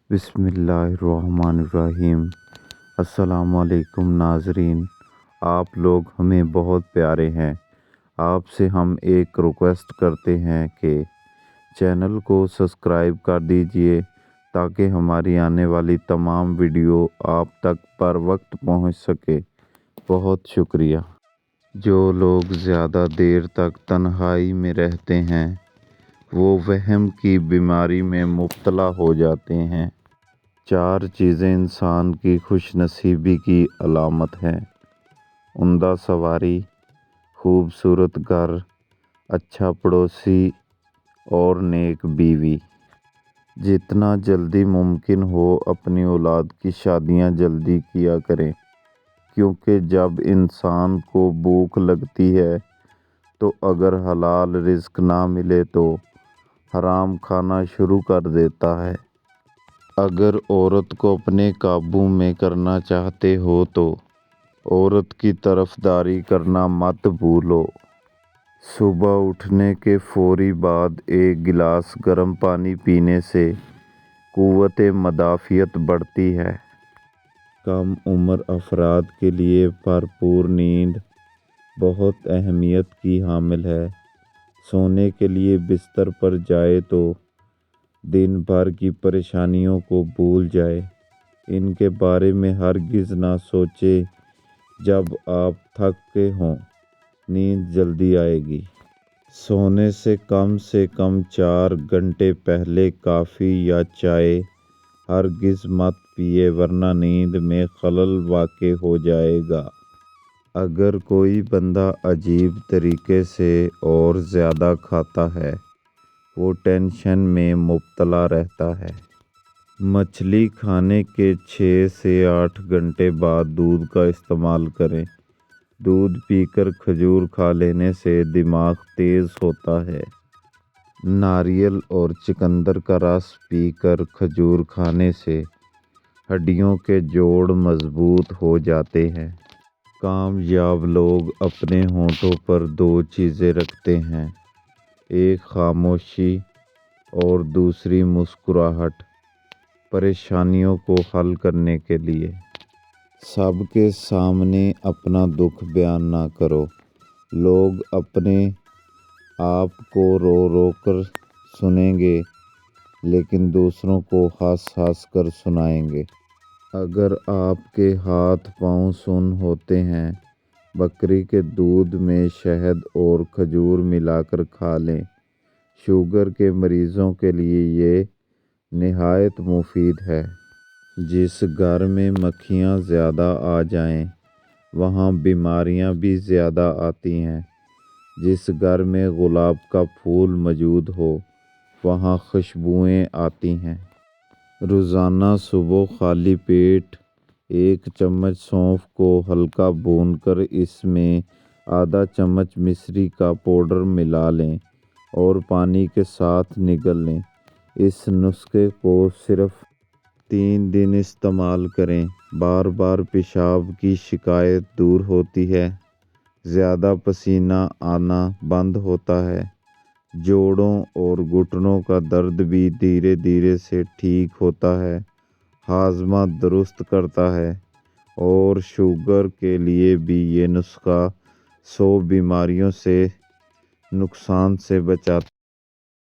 بسم اللہ الرحمن الرحیم۔ السلام علیکم ناظرین، آپ لوگ ہمیں بہت پیارے ہیں۔ آپ سے ہم ایک ریکویسٹ کرتے ہیں کہ چینل کو سبسکرائب کر دیجئے تاکہ ہماری آنے والی تمام ویڈیو آپ تک پر وقت پہنچ سکے۔ بہت شکریہ۔ جو لوگ زیادہ دیر تک تنہائی میں رہتے ہیں وہ وہم کی بیماری میں مبتلا ہو جاتے ہیں۔ 4 چیزیں انسان کی خوش نصیبی کی علامت ہیں: عمدہ سواری، خوبصورت گھر، اچھا پڑوسی اور نیک بیوی۔ جتنا جلدی ممکن ہو اپنی اولاد کی شادیاں جلدی کیا کریں، کیونکہ جب انسان کو بھوک لگتی ہے تو اگر حلال رزق نہ ملے تو حرام کھانا شروع کر دیتا ہے۔ اگر عورت کو اپنے قابو میں کرنا چاہتے ہو تو عورت کی طرفداری کرنا مت بھولو۔ صبح اٹھنے کے فوری بعد ایک گلاس گرم پانی پینے سے قوت مدافعت بڑھتی ہے۔ کم عمر افراد کے لیے بھرپور نیند بہت اہمیت کی حامل ہے۔ سونے کے لیے بستر پر جائے تو دن بھر کی پریشانیوں کو بھول جائے۔ ان کے بارے میں ہرگز نہ سوچیں۔ جب آپ تھکے ہوں، نیند جلدی آئے گی۔ سونے سے کم 4 گھنٹے پہلے کافی یا چائے ہرگز مت پیئے ورنہ نیند میں خلل واقع ہو جائے گا۔ اگر کوئی بندہ عجیب طریقے سے اور زیادہ کھاتا ہے، وہ ٹینشن میں مبتلا رہتا ہے۔ مچھلی کھانے کے 6 سے 8 گھنٹے بعد دودھ کا استعمال کریں۔ دودھ پی کر کھجور کھا لینے سے دماغ تیز ہوتا ہے۔ ناریل اور چقندر کا رس پی کر کھجور کھانے سے ہڈیوں کے جوڑ مضبوط ہو جاتے ہیں۔ کامیاب لوگ اپنے ہونٹوں پر 2 چیزیں رکھتے ہیں، ایک خاموشی اور دوسری مسکراہٹ، پریشانیوں کو حل کرنے کے لیے۔ سب کے سامنے اپنا دکھ بیان نہ کرو۔ لوگ اپنے آپ کو رو رو کر سنیں گے لیکن دوسروں کو ہنس ہنس کر سنائیں گے۔ اگر آپ کے ہاتھ پاؤں سن ہوتے ہیں، بکری کے دودھ میں شہد اور کھجور ملا کر کھا لیں۔ شوگر کے مریضوں کے لیے یہ نہایت مفید ہے۔ جس گھر میں مکھیاں زیادہ آ جائیں وہاں بیماریاں بھی زیادہ آتی ہیں۔ جس گھر میں گلاب کا پھول موجود ہو وہاں خوشبوئیں آتی ہیں۔ روزانہ صبح خالی پیٹ 1 چمچ سونف کو ہلکا بھون کر اس میں آدھا چمچ مصری کا پاؤڈر ملا لیں اور پانی کے ساتھ نگل لیں۔ اس نسخے کو صرف 3 دن استعمال کریں۔ بار بار پیشاب کی شکایت دور ہوتی ہے، زیادہ پسینہ آنا بند ہوتا ہے، جوڑوں اور گھٹنوں کا درد بھی دھیرے دھیرے سے ٹھیک ہوتا ہے، ہاضمہ درست کرتا ہے اور شوگر کے لیے بھی یہ نسخہ 100 بیماریوں سے نقصان سے بچاتا ہے۔